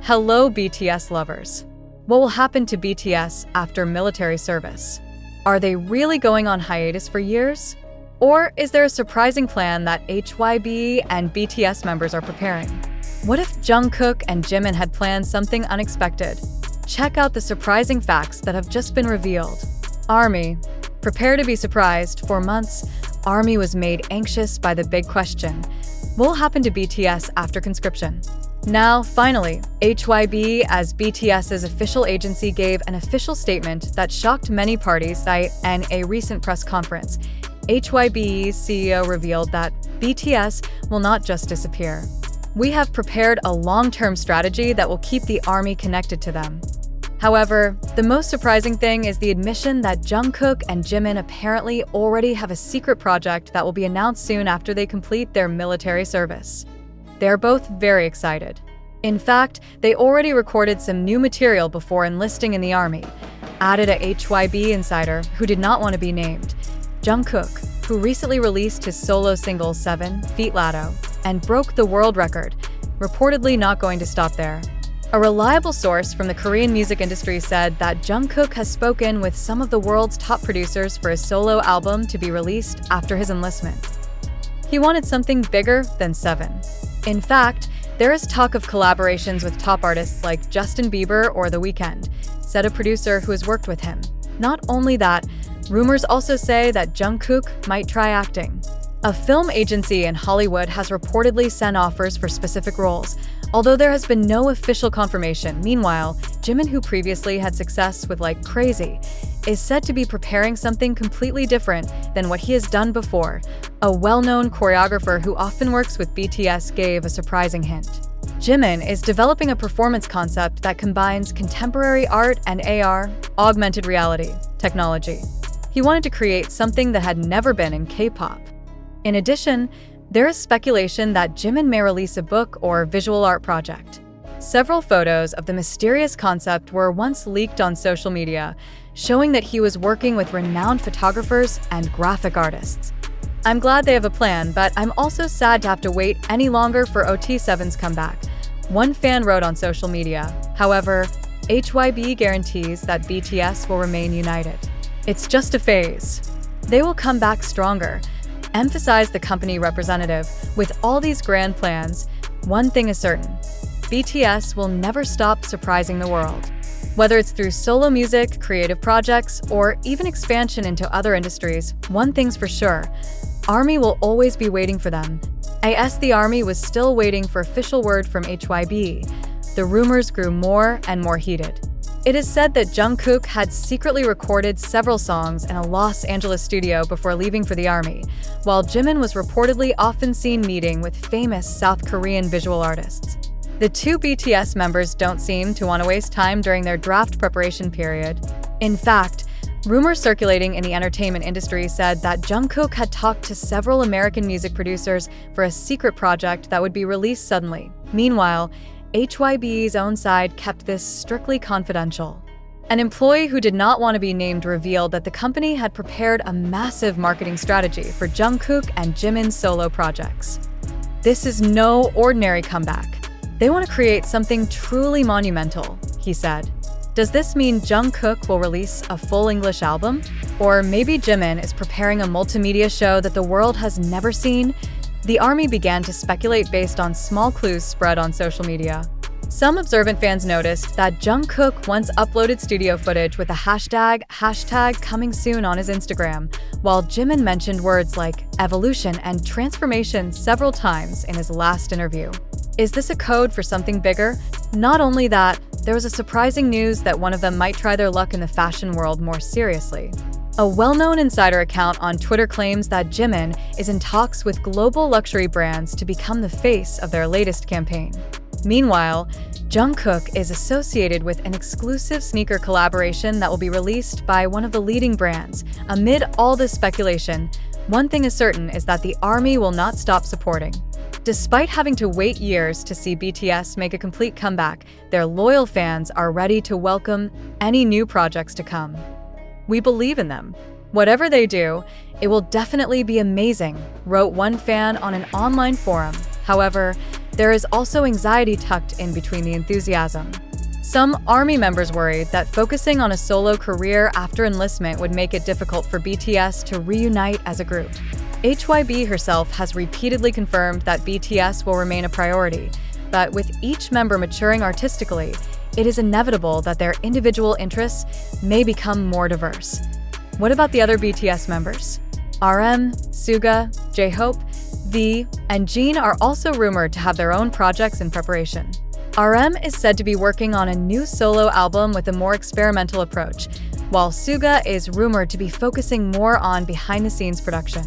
Hello, BTS lovers. What will happen to BTS after military service? Are they really going on hiatus for years? Or is there a surprising plan that HYBE and BTS members are preparing? What if Jungkook and Jimin had planned something unexpected? Check out the surprising facts that have just been revealed. ARMY. Prepare to be surprised. For months, ARMY was made anxious by the big question: what will happen to BTS after conscription? Now, finally, HYBE, as BTS's official agency, gave an official statement that shocked many parties. In a recent press conference, HYBE's CEO revealed that BTS will not just disappear. We have prepared a long-term strategy that will keep the ARMY connected to them. However, the most surprising thing is the admission that Jungkook and Jimin apparently already have a secret project that will be announced soon after they complete their military service. They're both very excited. In fact, they already recorded some new material before enlisting in the ARMY, added a HYBE insider who did not want to be named. Jungkook, who recently released his solo single 7 Feet Lato and broke the world record, reportedly not going to stop there. A reliable source from the Korean music industry said that Jungkook has spoken with some of the world's top producers for his solo album to be released after his enlistment. He wanted something bigger than 7. In fact, there is talk of collaborations with top artists like Justin Bieber or The Weeknd, said a producer who has worked with him. Not only that, rumors also say that Jungkook might try acting. A film agency in Hollywood has reportedly sent offers for specific roles, although there has been no official confirmation. Meanwhile, Jimin, who previously had success with Like Crazy, is said to be preparing something completely different than what he has done before. A well-known choreographer who often works with BTS gave a surprising hint. Jimin is developing a performance concept that combines contemporary art and AR, augmented reality, technology. He wanted to create something that had never been in K-pop. In addition, there is speculation that Jimin may release a book or visual art project. Several photos of the mysterious concept were once leaked on social media, showing that he was working with renowned photographers and graphic artists. I'm glad they have a plan, but I'm also sad to have to wait any longer for OT7's comeback, one fan wrote on social media. However, HYBE guarantees that BTS will remain united. It's just a phase. They will come back stronger, emphasized the company representative. With all these grand plans, one thing is certain: BTS will never stop surprising the world. Whether it's through solo music, creative projects, or even expansion into other industries, one thing's for sure: ARMY will always be waiting for them. As the ARMY was still waiting for official word from HYBE, the rumors grew more and more heated. It is said that Jungkook had secretly recorded several songs in a Los Angeles studio before leaving for the ARMY, while Jimin was reportedly often seen meeting with famous South Korean visual artists. The two BTS members don't seem to want to waste time during their draft preparation period. In fact, rumors circulating in the entertainment industry said that Jungkook had talked to several American music producers for a secret project that would be released suddenly. Meanwhile, HYBE's own side kept this strictly confidential. An employee who did not want to be named revealed that the company had prepared a massive marketing strategy for Jungkook and Jimin's solo projects. This is no ordinary comeback. They want to create something truly monumental, he said. Does this mean Jungkook will release a full English album? Or maybe Jimin is preparing a multimedia show that the world has never seen? The ARMY began to speculate based on small clues spread on social media. Some observant fans noticed that Jungkook once uploaded studio footage with the hashtag coming soon on his Instagram, while Jimin mentioned words like evolution and transformation several times in his last interview. Is this a code for something bigger? Not only that, there was a surprising news that one of them might try their luck in the fashion world more seriously. A well-known insider account on Twitter claims that Jimin is in talks with global luxury brands to become the face of their latest campaign. Meanwhile, Jungkook is associated with an exclusive sneaker collaboration that will be released by one of the leading brands. Amid all this speculation, one thing is certain is that the ARMY will not stop supporting. Despite having to wait years to see BTS make a complete comeback, their loyal fans are ready to welcome any new projects to come. We believe in them. Whatever they do, it will definitely be amazing, wrote one fan on an online forum. However, there is also anxiety tucked in between the enthusiasm. Some ARMY members worried that focusing on a solo career after enlistment would make it difficult for BTS to reunite as a group. HYBE herself has repeatedly confirmed that BTS will remain a priority, but with each member maturing artistically, it is inevitable that their individual interests may become more diverse. What about the other BTS members? RM, Suga, J-Hope, V, and Jin are also rumored to have their own projects in preparation. RM is said to be working on a new solo album with a more experimental approach, while Suga is rumored to be focusing more on behind-the-scenes production.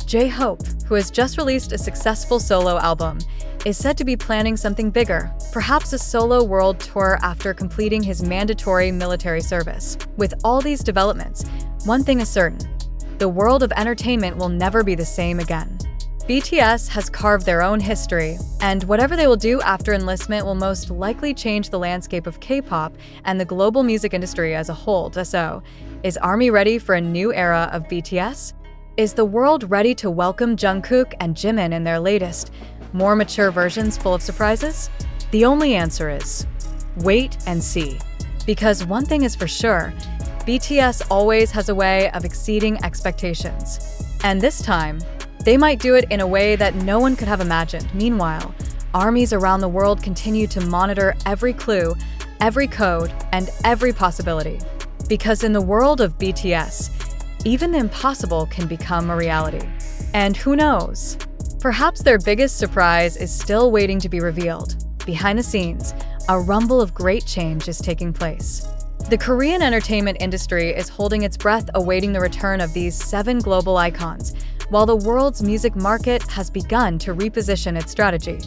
J-Hope, who has just released a successful solo album, is said to be planning something bigger, perhaps a solo world tour after completing his mandatory military service. With all these developments, one thing is certain: the world of entertainment will never be the same again. BTS has carved their own history, and whatever they will do after enlistment will most likely change the landscape of K-pop and the global music industry as a whole. So, is ARMY ready for a new era of BTS? Is the world ready to welcome Jungkook and Jimin in their latest, more mature versions full of surprises? The only answer is wait and see. Because one thing is for sure, BTS always has a way of exceeding expectations. And this time, they might do it in a way that no one could have imagined. Meanwhile, armies around the world continue to monitor every clue, every code, and every possibility. Because in the world of BTS, even the impossible can become a reality. And who knows? Perhaps their biggest surprise is still waiting to be revealed. Behind the scenes, a rumble of great change is taking place. The Korean entertainment industry is holding its breath awaiting the return of these 7 global icons, while the world's music market has begun to reposition its strategy.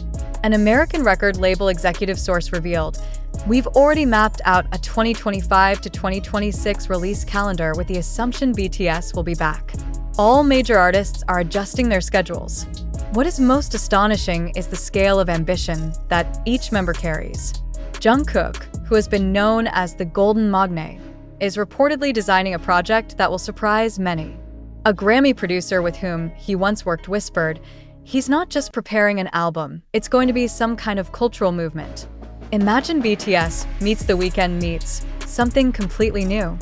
An American record label executive source revealed, "We've already mapped out a 2025 to 2026 release calendar with the assumption BTS will be back. All major artists are adjusting their schedules." What is most astonishing is the scale of ambition that each member carries. Jungkook, who has been known as the Golden Magne, is reportedly designing a project that will surprise many. A Grammy producer with whom he once worked whispered, "He's not just preparing an album, it's going to be some kind of cultural movement." Imagine BTS meets The Weeknd meets something completely new.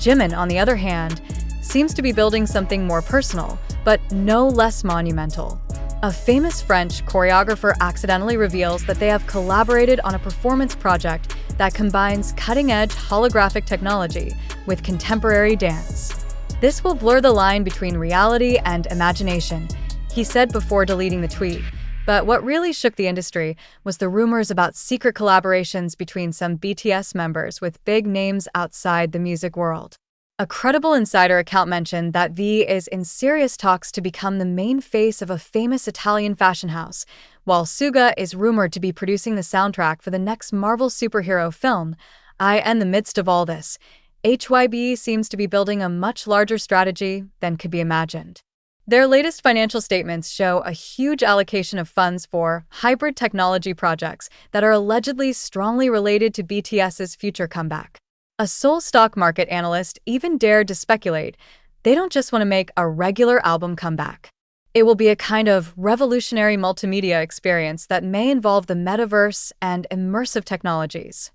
Jimin, on the other hand, seems to be building something more personal, but no less monumental. A famous French choreographer accidentally reveals that they have collaborated on a performance project that combines cutting-edge holographic technology with contemporary dance. "This will blur the line between reality and imagination," he said before deleting the tweet. But what really shook the industry was the rumors about secret collaborations between some BTS members with big names outside the music world. A credible insider account mentioned that V is in serious talks to become the main face of a famous Italian fashion house, while Suga is rumored to be producing the soundtrack for the next Marvel superhero film. In the midst of all this, HYBE seems to be building a much larger strategy than could be imagined. Their latest financial statements show a huge allocation of funds for hybrid technology projects that are allegedly strongly related to BTS's future comeback. A Seoul stock market analyst even dared to speculate they don't just want to make a regular album comeback. It will be a kind of revolutionary multimedia experience that may involve the metaverse and immersive technologies.